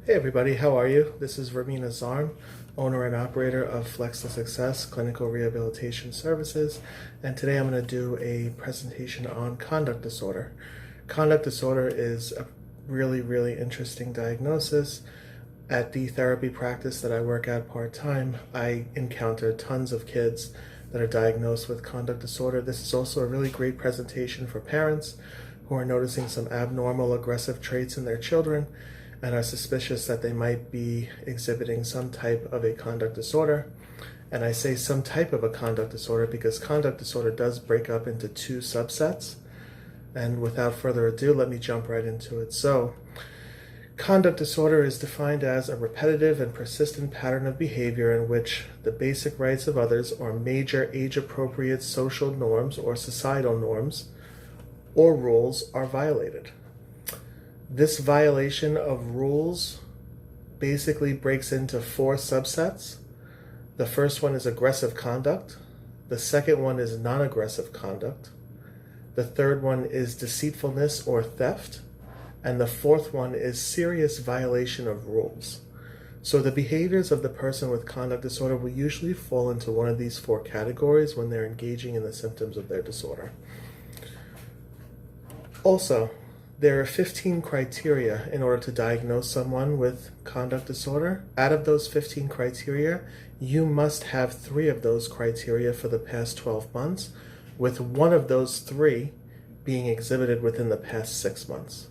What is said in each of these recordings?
Hey everybody, how are you? This is Ramina Zarm, owner and operator of Flex to Success Clinical Rehabilitation Services, and today I'm going to do a presentation on conduct disorder. Conduct disorder is a really interesting diagnosis. At the therapy practice that I work at part-time, I encounter tons of kids that are diagnosed with conduct disorder. This is also a really great presentation for parents who are noticing some abnormal aggressive traits in their children and are suspicious that they might be exhibiting some type of a conduct disorder. And I say some type of a conduct disorder because conduct disorder does break up into two subsets. And without further ado, let me jump right into it. So, conduct disorder is defined as a repetitive and persistent pattern of behavior in which the basic rights of others or major age-appropriate social norms or societal norms or rules are violated. This violation of rules basically breaks into four subsets. The first one is aggressive conduct. The second one is non-aggressive conduct. The third one is deceitfulness or theft. And the fourth one is serious violation of rules. So the behaviors of the person with conduct disorder will usually fall into one of these four categories when they're engaging in the symptoms of their disorder. Also, there are 15 criteria in order to diagnose someone with conduct disorder. Out of those 15 criteria, you must have 3 of those criteria for the past 12 months, with one of those 3 being exhibited within the past 6 months.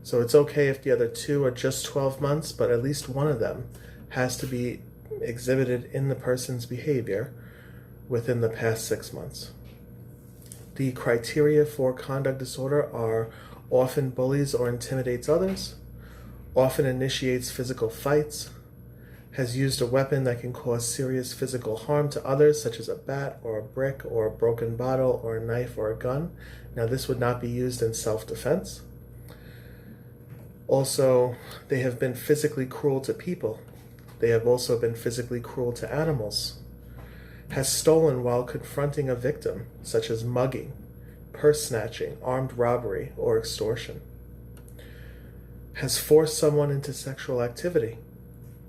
So it's okay if the other 2 are just 12 months, but at least one of them has to be exhibited in the person's behavior within the past 6 months. The criteria for conduct disorder are often bullies or intimidates others, often initiates physical fights, has used a weapon that can cause serious physical harm to others, such as a bat or a brick or a broken bottle or a knife or a gun. Now, this would not be used in self-defense. Also, they have been physically cruel to people. They have also been physically cruel to animals. Has stolen while confronting a victim, such as mugging, purse snatching, armed robbery, or extortion. Has forced someone into sexual activity.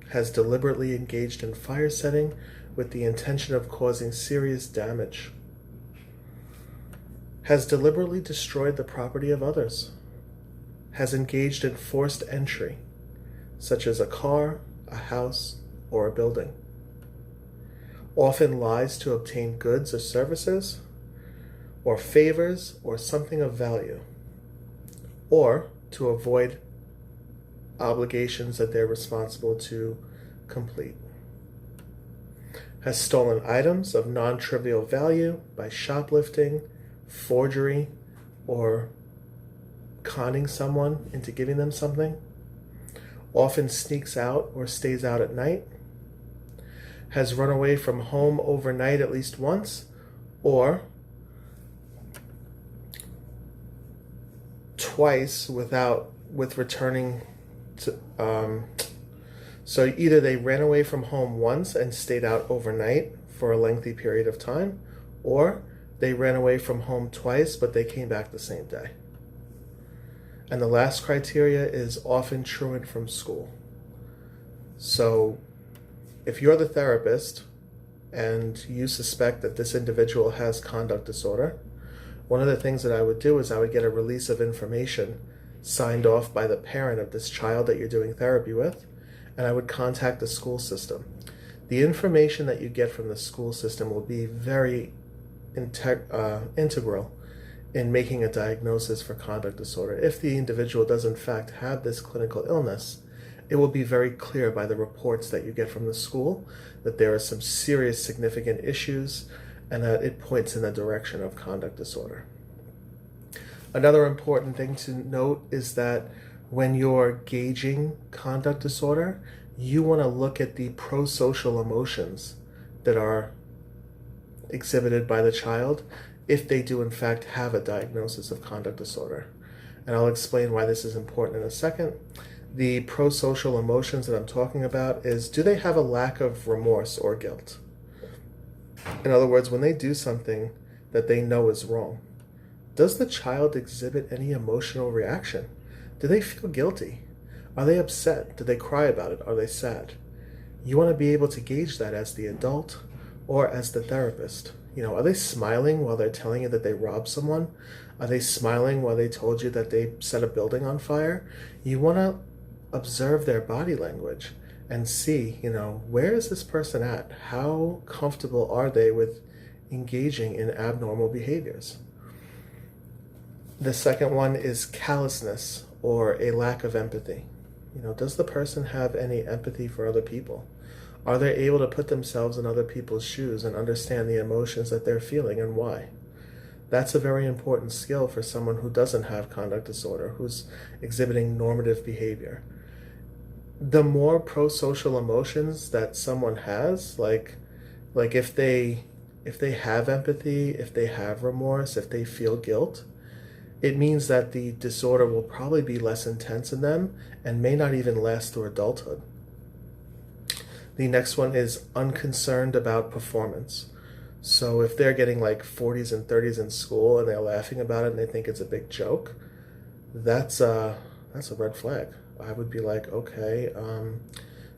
Has deliberately engaged in fire setting with the intention of causing serious damage. Has deliberately destroyed the property of others. Has engaged in forced entry, such as a car, a house, or a building. Often lies to obtain goods or services, or favors, or something of value, or to avoid obligations that they're responsible to complete. Has stolen items of non-trivial value by shoplifting, forgery, or conning someone into giving them something. Often sneaks out or stays out at night. Has run away from home overnight at least once, or twice with returning to so either they ran away from home once and stayed out overnight for a lengthy period of time, or they ran away from home twice but they came back the same day. And the last criteria is often truant from school. So if you're the therapist and you suspect that this individual has conduct disorder, one of the things that I would do is I would get a release of information signed off by the parent of this child that you're doing therapy with, and I would contact the school system. The information that you get from the school system will be very integral in making a diagnosis for conduct disorder. If the individual does in fact have this clinical illness, it will be very clear by the reports that you get from the school that there are some serious significant issues and that it points in the direction of conduct disorder. Another important thing to note is that when you're gauging conduct disorder, you want to look at the prosocial emotions that are exhibited by the child if they do in fact have a diagnosis of conduct disorder. And I'll explain why this is important in a second. The prosocial emotions that I'm talking about is, do they have a lack of remorse or guilt? In other words, when they do something that they know is wrong, does the child exhibit any emotional reaction? Do they feel guilty? Are they upset? Did they cry about it? Are they sad? You want to be able to gauge that as the adult or as the therapist. Are they smiling while they're telling you that they robbed someone? Are they smiling while they told you that they set a building on fire? You want to observe their body language and see, where is this person at? How comfortable are they with engaging in abnormal behaviors? The second one is callousness or a lack of empathy. Does the person have any empathy for other people? Are they able to put themselves in other people's shoes and understand the emotions that they're feeling and why? That's a very important skill for someone who doesn't have conduct disorder, who's exhibiting normative behavior. The more pro-social emotions that someone has, like if they have empathy, if they have remorse, if they feel guilt, it means that the disorder will probably be less intense in them and may not even last through adulthood. The next one is unconcerned about performance. So if they're getting like 40s and 30s in school and they're laughing about it and they think it's a big joke, that's a red flag. I would be like, okay,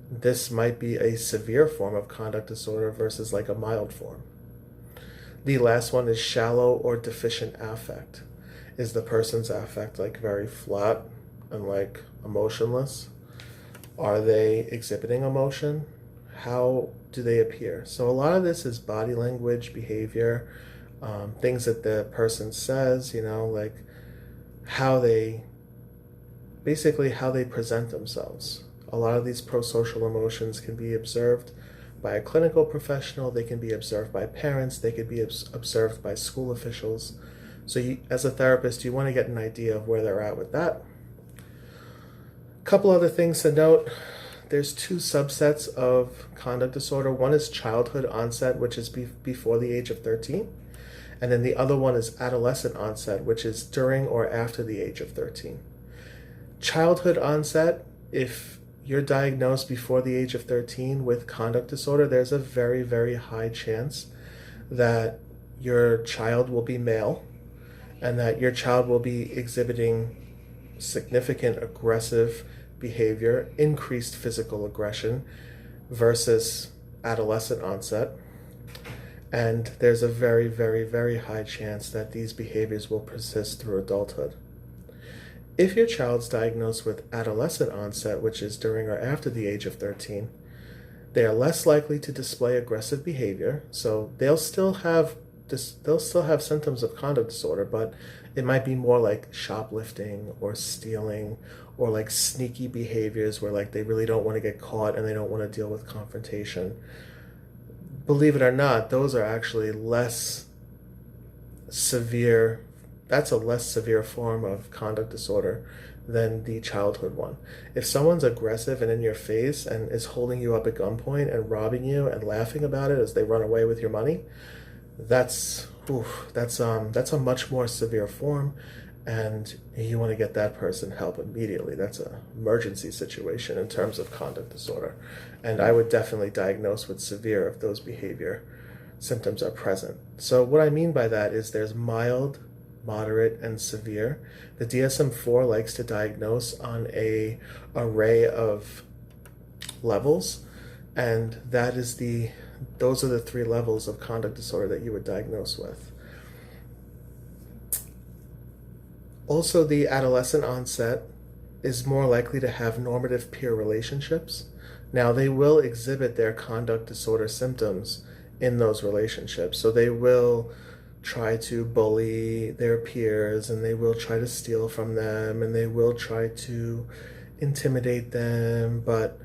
this might be a severe form of conduct disorder versus like a mild form. The last one is shallow or deficient affect. Is the person's affect like very flat and like emotionless? Are they exhibiting emotion? How do they appear? So a lot of this is body language, behavior, things that the person says, like how they present themselves. A lot of these pro-social emotions can be observed by a clinical professional, they can be observed by parents, they could be observed by school officials. So you, as a therapist, you want to get an idea of where they're at with that. A couple other things to note. There's two subsets of conduct disorder. One is childhood onset, which is before the age of 13. And then the other one is adolescent onset, which is during or after the age of 13. Childhood onset, if you're diagnosed before the age of 13 with conduct disorder, there's a very, very high chance that your child will be male and that your child will be exhibiting significant aggressive behavior, increased physical aggression versus adolescent onset. And there's a very, very, very high chance that these behaviors will persist through adulthood. If your child's diagnosed with adolescent onset, which is during or after the age of 13, they are less likely to display aggressive behavior. So they'll still have symptoms of conduct disorder, but it might be more like shoplifting or stealing or like sneaky behaviors where like they really don't want to get caught and they don't want to deal with confrontation. Believe it or not, those are actually less severe. That's a less severe form of conduct disorder than the childhood one. If someone's aggressive and in your face and is holding you up at gunpoint and robbing you and laughing about it as they run away with your money, that's a much more severe form, and you want to get that person help immediately. That's an emergency situation in terms of conduct disorder, and I would definitely diagnose with severe if those behavior symptoms are present. So what I mean by that is there's mild, moderate, and severe. The DSM-4 likes to diagnose on an array of levels, and those are the three levels of conduct disorder that you would diagnose with. Also, the adolescent onset is more likely to have normative peer relationships. Now, they will exhibit their conduct disorder symptoms in those relationships. So they will try to bully their peers, and they will try to steal from them, and they will try to intimidate them. But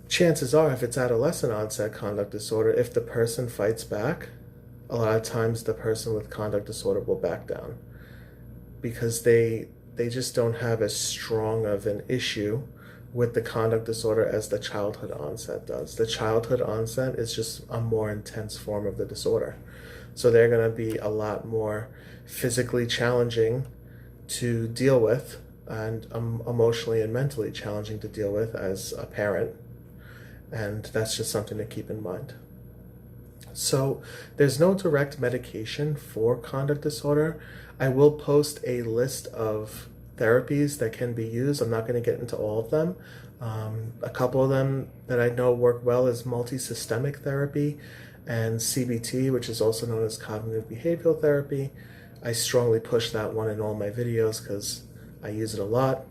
chances are, if it's adolescent onset conduct disorder, if the person fights back, a lot of times the person with conduct disorder will back down because they just don't have as strong of an issue with the conduct disorder as the childhood onset does. The childhood onset is just a more intense form of the disorder. So they're going to be a lot more physically challenging to deal with and emotionally and mentally challenging to deal with as a parent. And that's just something to keep in mind. So there's no direct medication for conduct disorder. I will post a list of therapies that can be used. I'm not going to get into all of them. A couple of them that I know work well is multisystemic therapy and CBT, which is also known as cognitive behavioral therapy. I strongly push that one in all my videos because I use it a lot.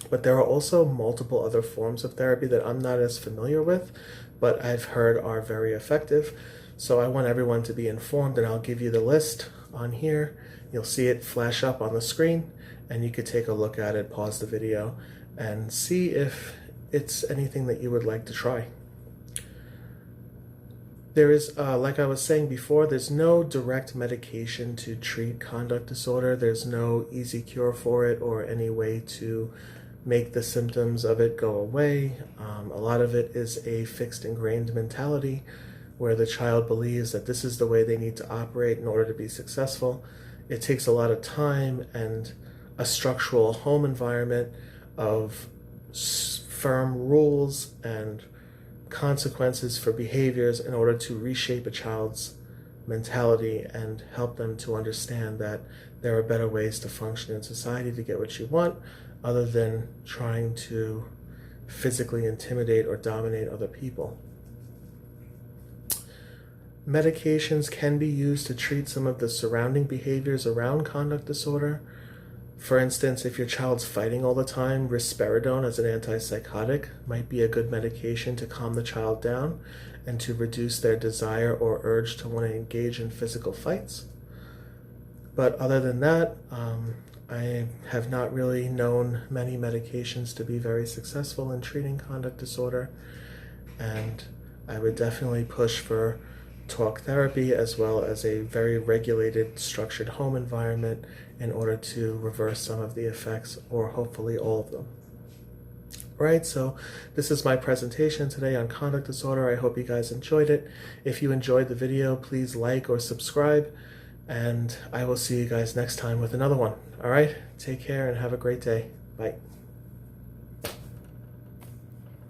But there are also multiple other forms of therapy that I'm not as familiar with, but I've heard are very effective. So I want everyone to be informed, and I'll give you the list on here. You'll see it flash up on the screen, and you could take a look at it, pause the video, and see if it's anything that you would like to try. There is, like I was saying before, there's no direct medication to treat conduct disorder. There's no easy cure for it or any way to make the symptoms of it go away. A lot of it is a fixed ingrained mentality where the child believes that this is the way they need to operate in order to be successful. It takes a lot of time and a structural home environment of firm rules and consequences for behaviors in order to reshape a child's mentality and help them to understand that there are better ways to function in society to get what you want other than trying to physically intimidate or dominate other people. Medications can be used to treat some of the surrounding behaviors around conduct disorder. For instance, if your child's fighting all the time, risperidone as an antipsychotic might be a good medication to calm the child down and to reduce their desire or urge to want to engage in physical fights. But other than that, I have not really known many medications to be very successful in treating conduct disorder, and I would definitely push for talk therapy as well as a very regulated, structured home environment in order to reverse some of the effects, or hopefully all of them. Right, so this is my presentation today on conduct disorder. I hope you guys enjoyed it. If you enjoyed the video, please like or subscribe, and I will see you guys next time with another one. All right, take care and have a great day. Bye.